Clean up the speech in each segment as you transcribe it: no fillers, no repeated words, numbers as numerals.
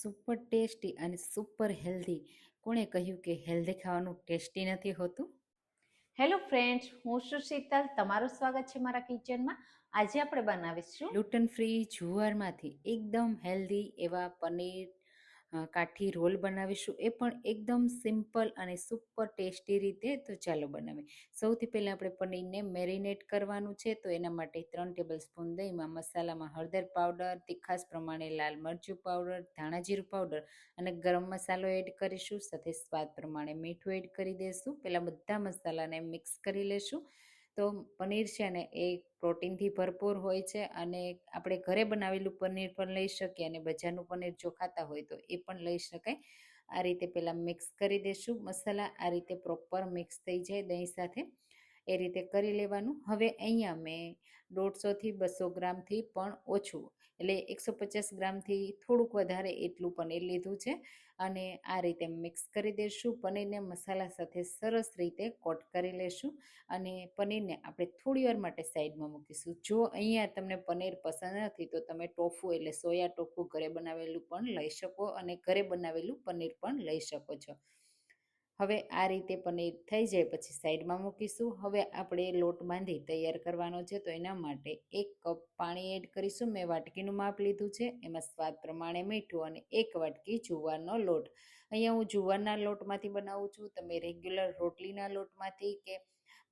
Super tasty અને super healthy. કોણે કહ્યું કે હેલ્ધી ખાવાનું ટેસ્ટી નથી હોતું? હેલો ફ્રેન્ડ્સ, હું છું શીતલ. તમારું સ્વાગત છે મારા કિચનમાં. આજે આપણે બનાવીશું ગ્લુટન ફ્રી જુવારમાંથી એકદમ હેલ્ધી એવા પનીર કાઠી રોલ બનાવીશું, એ પણ એકદમ સિમ્પલ અને સુપર ટેસ્ટી રીતે. તો ચાલો બનાવીએ. સૌથી પહેલાં આપણે પનીરને મેરિનેટ કરવાનું છે. તો એના માટે 3 ટેબલ સ્પૂન દહીંમાં મસાલામાં હળદર પાવડર, તીખાસ પ્રમાણે લાલ મરચું પાવડર, ધાણા જીરું પાવડર અને ગરમ મસાલો એડ કરીશું. સાથે સ્વાદ પ્રમાણે મીઠું એડ કરી દઈશું. પહેલાં બધા મસાલાને મિક્સ કરી લેશું. તો પનીર છે ને એ પ્રોટીનથી ભરપૂર હોય છે, અને આપણે ઘરે બનાવેલું પનીર પણ લઈ શકીએ, અને બજારનું પનીર જો ખાતા હોય તો એ પણ લઈ શકાય. આ રીતે પહેલાં મિક્સ કરી દઈશું. મસાલા આ રીતે પ્રોપર મિક્સ થઈ જાય દહીં સાથે, એ રીતે કરી લેવાનું. હવે અહીંયા મેં 150થી 200 ગ્રામથી પણ ઓછું, એટલે 150 ગ્રામથી થોડુંક વધારે એટલું પનીર લીધું છે, અને આ રીતે મિક્સ કરી દઈશું. પનીરને મસાલા સાથે સરસ રીતે કોટ કરી લેશું, અને પનીરને આપણે થોડી વાર માટે સાઈડમાં મૂકીશું. જો અહીંયા તમને પનીર પસંદ નથી તો તમે ટોફુ એટલે સોયા ટોફુ ઘરે બનાવેલું પણ લઈ શકો, અને ઘરે બનાવેલું પનીર પણ લઈ શકો છો. હવે આ રીતે પનીર થઈ જાય પછી સાઈડમાં મૂકીશું. હવે આપણે લોટ બાંધી તૈયાર કરવાનો છે. તો એના માટે 1 કપ પાણી એડ કરીશું. મેં વાટકીનું માપ લીધું છે. એમાં સ્વાદ પ્રમાણે મીઠું અને 1 વાટકી જુવારનો લોટ. અહીંયા હું જુવારના લોટમાંથી બનાવું છું. તમે રેગ્યુલર રોટલીના લોટમાંથી કે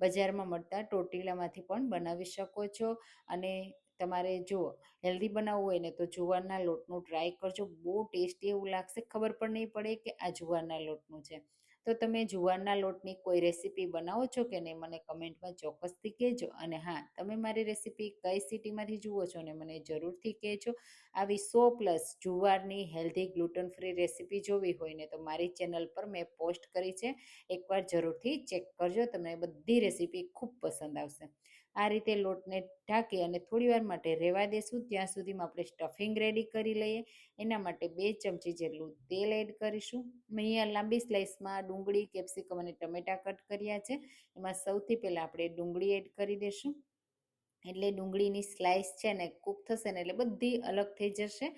બજારમાં મળતા ટોટીલામાંથી પણ બનાવી શકો છો. અને તમારે જો હેલ્ધી બનાવવું હોય ને તો જુવારના લોટનું ટ્રાય કરજો. બહુ ટેસ્ટી એવું લાગશે, ખબર પણ નહીં પડે કે આ જુવારના લોટનું છે. તો તમે જુવારના લોટની કોઈ રેસીપી બનાવો છો કે નહીં, મને કમેન્ટમાં ચોક્કસથી કહેજો. અને હા, તમે મારી રેસીપી કઈ સિટીમાંથી જુઓ છો ને મને જરૂરથી કહેજો. આવી 100+ જુવારની હેલ્ધી ગ્લુટન ફ્રી રેસીપી જોવી હોય ને તો મારી ચેનલ પર મેં પોસ્ટ કરી છે, એકવાર જરૂરથી ચેક કરજો. તમને બધી રેસીપી ખૂબ પસંદ આવશે. આ રીતે લોટને ઢાંકી અને થોડી વાર માટે રહેવા દેશું. ત્યાં સુધીમાં આપણે સ્ટફિંગ રેડી કરી લઈએ. એના માટે 2 ચમચી જેટલું તેલ એડ કરીશું. મેં અહીંયા લાંબી સ્લાઇસમાં ડુંગળી, કેપ્સિકમ અને ટમેટા કટ કર્યા છે. એમાં સૌથી પહેલાં આપણે ડુંગળી એડ કરી દઈશું. એટલે ડુંગળીની સ્લાઇસ છે ને કૂક થશે ને એટલે બધી અલગ થઈ જશે.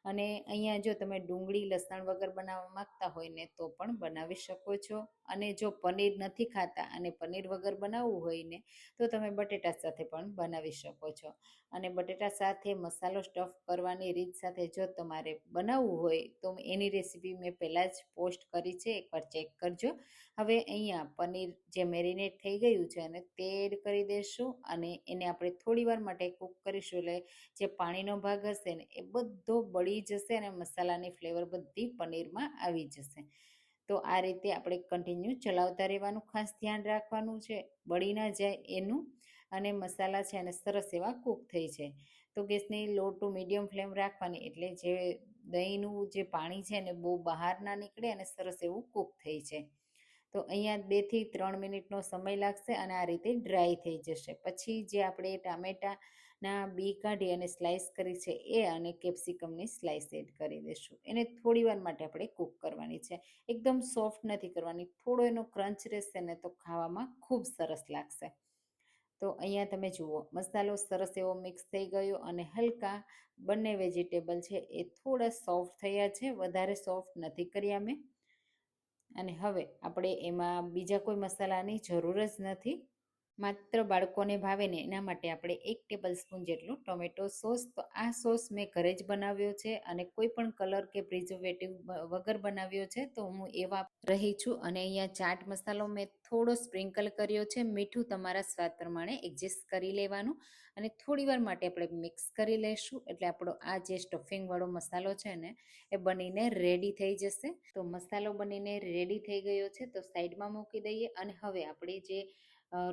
અને અહીંયા જો તમે ડુંગળી લસણ વગર બનાવવા માંગતા હોય ને તો પણ બનાવી શકો છો. અને જો પનીર નથી ખાતા અને પનીર વગર બનાવવું હોય ને તો તમે બટેટા સાથે પણ બનાવી શકો છો. અને બટેટા સાથે મસાલો સ્ટફ કરવાની રીત સાથે જો તમારે બનાવવું હોય તો એની રેસીપી મેં પહેલાં જ પોસ્ટ કરી છે, એકવાર ચેક કરજો. હવે અહીંયા પનીર જે મેરિનેટ થઈ ગયું છે અને તે એડ કરી દઈશું, અને એને આપણે થોડી વાર માટે કૂક કરીશું. એટલે જે પાણીનો ભાગ હશે ને એ બધો બળી જશે અને મસાલાની ફ્લેવર બધી પનીરમાં આવી જશે. તો આ રીતે આપણે કન્ટિન્યુ ચલાવતા રહેવાનું, ખાસ ધ્યાન રાખવાનું છે બળી ના જાય એનું. અને મસાલા છે અને સરસ એવા કૂક થઈ જાય. તો ગેસની લો ટુ મીડિયમ ફ્લેમ રાખવાની, એટલે જે દહીંનું જે પાણી છે ને બહુ બહાર ના નીકળે અને સરસ એવું કૂક થઈ જાય. તો અહીંયા 2 થી 3 મિનિટનો સમય લાગશે અને આ રીતે ડ્રાય થઈ જશે. પછી જે આપણે ટામેટાના બી કાઢી અને સ્લાઇસ કરી છે એ અને કેપ્સિકમની સ્લાઇસ એડ કરી દઈશું. એને થોડી વાર માટે આપણે કૂક કરવાની છે. એકદમ સોફ્ટ નથી કરવાની, થોડો એનો ક્રંચ રહેશે ને તો ખાવામાં ખૂબ સરસ લાગશે. તો અહીંયા તમે જુઓ મસાલો સરસ એવો મિક્સ થઈ ગયો, અને હલકા બંને વેજીટેબલ છે એ થોડા સોફ્ટ થયા છે, વધારે સોફ્ટ નથી કર્યા મેં. અને હવે આપણે એમાં બીજા કોઈ મસાલાની જરૂર જ નથી. માત્ર બાળકોને ભાવે ને એના માટે આપણે 1 ટેબલ સ્પૂન જેટલું ટોમેટો સોસ. તો આ સોસ મેં ઘરે જ બનાવ્યો છે, અને કોઈ પણ કલર કે પ્રિઝર્વેટિવ વગર બનાવ્યો છે, તો હું એ રહી છું. અને અહીંયા ચાટ મસાલો મેં થોડો સ્પ્રિંકલ કર્યો છે. મીઠું તમારા સ્વાદ પ્રમાણે એડજસ્ટ કરી લેવાનું, અને થોડી વાર માટે આપણે મિક્સ કરી લઈશું. એટલે આપણો આ જે સ્ટફિંગ વાળો મસાલો છે ને એ બનીને રેડી થઈ જશે. તો મસાલો બનીને રેડી થઈ ગયો છે, તો સાઈડમાં મૂકી દઈએ. અને હવે આપણે જે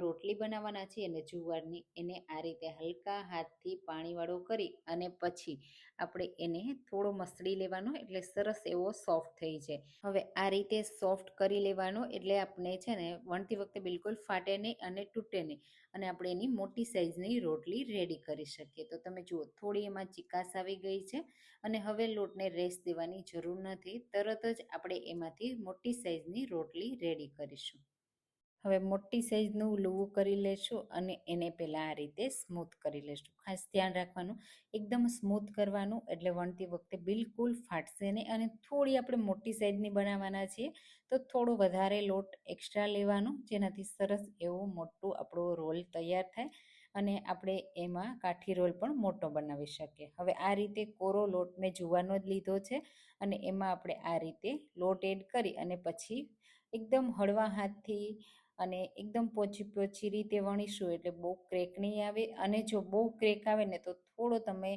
રોટલી બનાવવાના છીએ અને જુવારની, એને આ રીતે હલકા હાથથી પાણીવાળો કરી અને પછી આપણે એને થોડો મસળી લેવાનો, એટલે સરસ એવો સોફ્ટ થઈ જાય. હવે આ રીતે સોફ્ટ કરી લેવાનો, એટલે આપણે છે ને વણતી વખતે બિલકુલ ફાટે નહીં અને તૂટે નહીં, અને આપણે એની મોટી સાઈઝની રોટલી રેડી કરી શકીએ. તો તમે જુઓ થોડી એમાં ચિકાસ આવી ગઈ છે, અને હવે લોટને રેસ્ટ દેવાની જરૂર નથી, તરત જ આપણે એમાંથી મોટી સાઈઝની રોટલી રેડી કરીશું. હવે મોટી સાઈઝનું લુવું કરી લેશું અને એને પહેલાં આ રીતે સ્મૂથ કરી લેશું. ખાસ ધ્યાન રાખવાનું, એકદમ સ્મૂથ કરવાનું એટલે વણતી વખતે બિલકુલ ફાટશે નહીં. અને થોડી આપણે મોટી સાઈઝની બનાવવાના છીએ તો થોડો વધારે લોટ એક્સ્ટ્રા લેવાનો, જેનાથી સરસ એવો મોટું આપણો રોલ તૈયાર થાય અને આપણે એમાં કાઠી રોલ પણ મોટો બનાવી શકીએ. હવે આ રીતે કોરો લોટ મેં જુવાનો જ લીધો છે અને એમાં આપણે આ રીતે લોટ એડ કરી અને પછી એકદમ હળવા હાથથી અને એકદમ પોચી રીતે વણીશું એટલે બહુ ક્રેક નહીં આવે. અને જો બહુ ક્રેક આવે ને તો થોડો તમે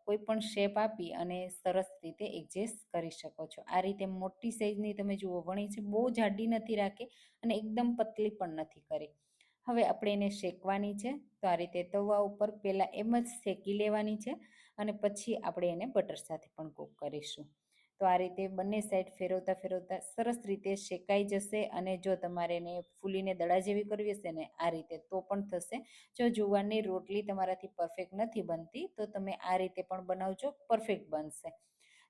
કોઈ પણ શેપ આપી અને સરસ રીતે એડજસ્ટ કરી શકો છો. આ રીતે મોટી સાઈઝની તમે જુઓ વણી છે, બહુ જાડી નથી રાખી અને એકદમ પતલી પણ નથી કરી. હવે આપણે એને શેકવાની છે, તો આ રીતે તવા ઉપર પહેલાં એમ જ શેકી લેવાની છે અને પછી આપણે એને બટર સાથે પણ કૂક કરીશું. તો આ રીતે બંને સાઈડ ફેરવતા ફેરવતા સરસ રીતે શેકાઈ જશે. અને જો તમારે એને ફૂલીને દડા જેવી કરવી હશે ને આ રીતે તો પણ થશે. જો જુવારની રોટલી તમારાથી પરફેક્ટ નથી બનતી તો તમે આ રીતે પણ બનાવજો, પરફેક્ટ બનશે.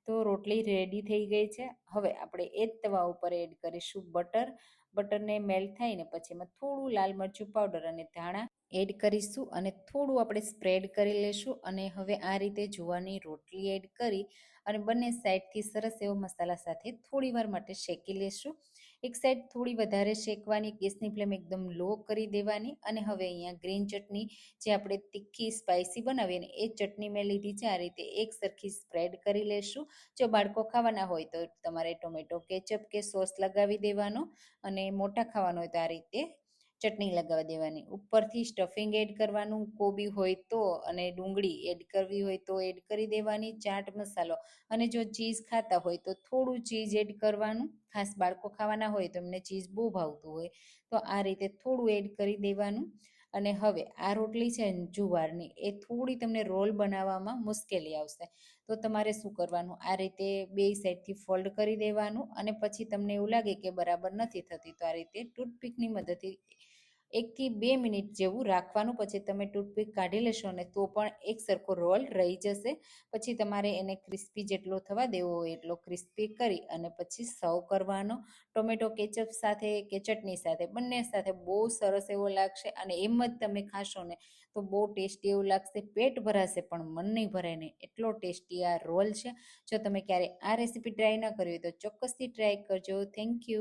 તો રોટલી રેડી થઈ ગઈ છે. હવે આપણે એ જ તવા ઉપર એડ કરીશું બટર. બટરને મેલ્ટ થાય ને પછી એમાં થોડું લાલ મરચું પાવડર અને ધાણા એડ કરીશું અને થોડું આપણે સ્પ્રેડ કરી લેશું. અને હવે આ રીતે જુવારની રોટલી એડ કરી અને બંને સાઈડથી સરસ એવો મસાલા સાથે થોડી વાર માટે શેકી લેશું. એક સાઈડ થોડી વધારે શેકવાની, ગેસની ફ્લેમ એકદમ લો કરી દેવાની. અને હવે અહીંયા ગ્રીન ચટણી જે આપણે તીખી સ્પાઇસી બનાવીએ ને એ ચટણી મેં લીધી છે. આ રીતે એક સરખી સ્પ્રેડ કરી લેશું. જો બાળકો ખાવાના હોય તો તમારે ટોમેટો કેચઅપ કે સોસ લગાવી દેવાનો અને મોટા ખાવાના હોય તો આ રીતે ચટણી લગાવી દેવાની. ઉપરથી સ્ટફિંગ એડ કરવાનું, કોબી હોય તો અને ડુંગળી એડ કરવી હોય તો એડ કરી દેવાની, ચાટ મસાલો. અને જો ચીઝ ખાતા હોય તો થોડું ચીઝ એડ કરવાનું. ખાસ બાળકો ખાવાના હોય તો એમને ચીઝ બહુ ભાવતું હોય તો આ રીતે થોડું એડ કરી દેવાનું. અને હવે આ રોટલી છે જુવારની, એ થોડી તમને રોલ બનાવવામાં મુશ્કેલી આવશે તો તમારે શું કરવાનું, આ રીતે બે સાઈડથી ફોલ્ડ કરી દેવાનું. અને પછી તમને એવું લાગે કે બરાબર નથી થતી તો આ રીતે ટૂથપીકની મદદથી 1 થી 2 મિનિટ જેવું રાખવાનું. પછી તમે ટૂથપીક કાઢી લેશો ને તો પણ એક સરખો રોલ રહી જશે. પછી તમારે એને ક્રિસ્પી જેટલો થવા દેવો હોય એટલો ક્રિસ્પી કરી અને પછી સર્વ કરવાનો. ટોમેટો કેચઅપ સાથે કે ચટણી સાથે, બંને સાથે બહુ સરસ એવો લાગશે. અને એમ જ તમે ખાશો ને તો બહુ ટેસ્ટી એવું લાગશે. પેટ ભરાશે પણ મન નહીં ભરાય ને એટલો ટેસ્ટી આ રોલ છે. જો તમે ક્યારે આ રેસીપી ટ્રાય ન કરી હોય તો ચોક્કસથી ટ્રાય કરજો. Thank you.